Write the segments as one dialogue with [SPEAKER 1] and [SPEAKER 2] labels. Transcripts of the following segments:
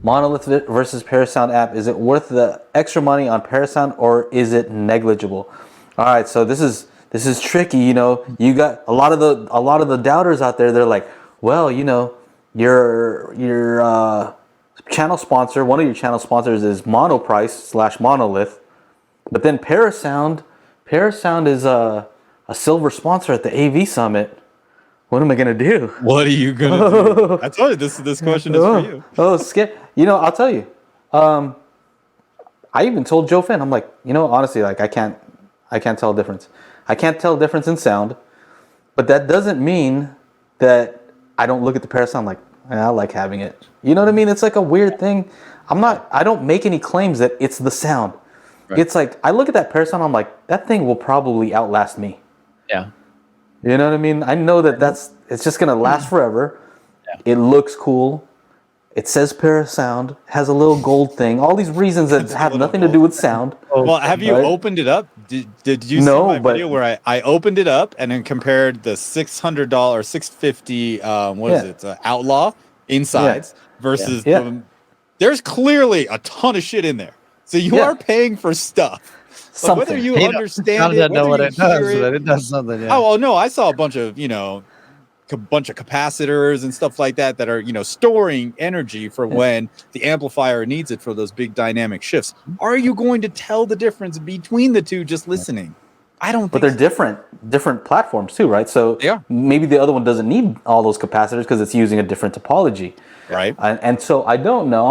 [SPEAKER 1] Monolith versus Parasound app. Is it worth the extra money on Parasound or is it negligible? All right, so this is tricky. You know, you got a lot of the doubters out there. They're like, well, you know, your channel sponsor, one of your channel sponsors is Monoprice / Monolith, but then Parasound is a silver sponsor at the AV Summit. What am I gonna do?
[SPEAKER 2] What are you gonna do? I told you this question is for you.
[SPEAKER 1] Scary. You know, I'll tell you. I even told Joe Finn, I'm like, you know, honestly, like I can't tell a difference. I can't tell a difference in sound, but that doesn't mean that I don't look at the Parasound like, I like having it. You know what I mean? It's like a weird thing. I don't make any claims that it's the sound. Right. It's like, I look at that Parasound, I'm like, that thing will probably outlast me.
[SPEAKER 3] Yeah.
[SPEAKER 1] You know what I mean? I know it's just going to last forever. Yeah. It looks cool. It says Parasound, has a little gold thing. All these reasons that have nothing to do with sound.
[SPEAKER 2] Well, have you opened it up? Did you see my video where I opened it up and then compared the $600, $650, Outlaw insides versus there's clearly a ton of shit in there. So you are paying for stuff. Whether you understand it,
[SPEAKER 3] know what it does, but it does something. Yeah.
[SPEAKER 2] Oh, well, no, I saw a bunch of, capacitors and stuff like that are, storing energy for when the amplifier needs it for those big dynamic shifts. Are you going to tell the difference between the two just listening? I don't think
[SPEAKER 1] But they're different platforms too, right? So maybe the other one doesn't need all those capacitors because it's using a different topology.
[SPEAKER 2] Right.
[SPEAKER 1] And so I don't know.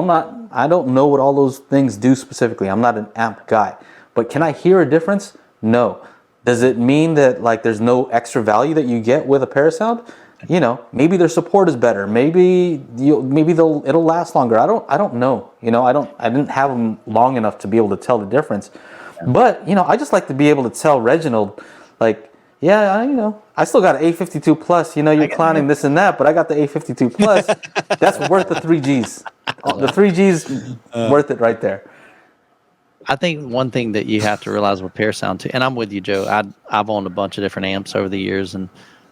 [SPEAKER 1] I don't know what all those things do specifically. I'm not an amp guy. But can I hear a difference? No. Does it mean that like there's no extra value that you get with a Parasound? You know, maybe their support is better. Maybe it'll last longer. I don't know. You know, I didn't have them long enough to be able to tell the difference. Yeah. But I just like to be able to tell Reginald, like, I still got an A52 Plus. You're clowning this and that, but I got the A52 Plus. That's worth the 3Gs. The 3Gs worth it right there.
[SPEAKER 3] I think one thing that you have to realize with Parasound too, and I'm with you, Joe. I've owned a bunch of different amps over the years, and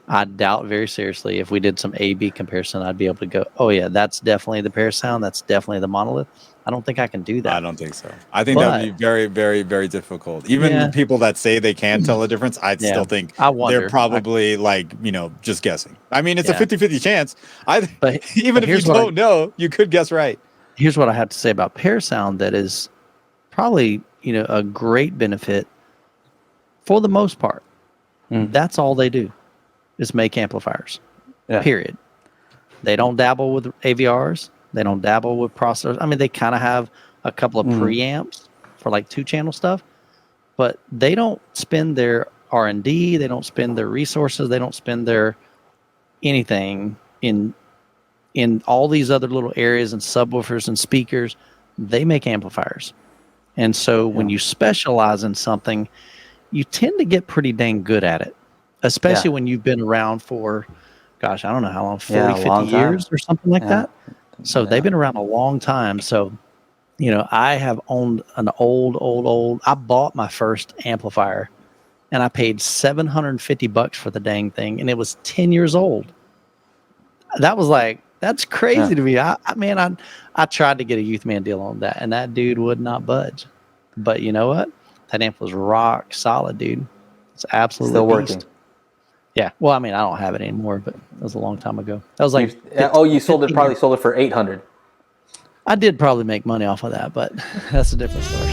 [SPEAKER 3] I doubt very seriously if we did some A/B comparison, I'd be able to go, oh yeah, that's definitely the Parasound, that's definitely the Monolith. I don't think I can do that.
[SPEAKER 2] I don't think so. I think that would be very, very, very difficult. Even the people that say they can tell the difference, I still think they're probably just guessing. I mean, it's a 50-50 chance. But even if you don't know, you could guess right.
[SPEAKER 3] Here's what I have to say about Parasound that is probably, a great benefit for the most part. That's all they do is make amplifiers, period. They don't dabble with AVRs. They don't dabble with processors. I mean, they kind of have a couple of preamps for like 2-channel stuff, but they don't spend their R&D. They don't spend their resources. They don't spend their anything in all these other little areas and subwoofers and speakers. They make amplifiers. And so when you specialize in something, you tend to get pretty dang good at it, especially when you've been around for, gosh, I don't know how long, 40, 50 years or something like that. So they've been around a long time. So, I have owned an old, I bought my first amplifier and I paid $750 for the dang thing. And it was 10 years old. That was like, that's crazy to me. I tried to get a Youth Man deal on that and that dude would not budge. But you know what? That amp was rock solid, dude. It's absolutely
[SPEAKER 1] still working.
[SPEAKER 3] Yeah. Well, I mean, I don't have it anymore, but that was a long time ago. That was like
[SPEAKER 1] you sold it for $800.
[SPEAKER 3] I did probably make money off of that, but that's a different story.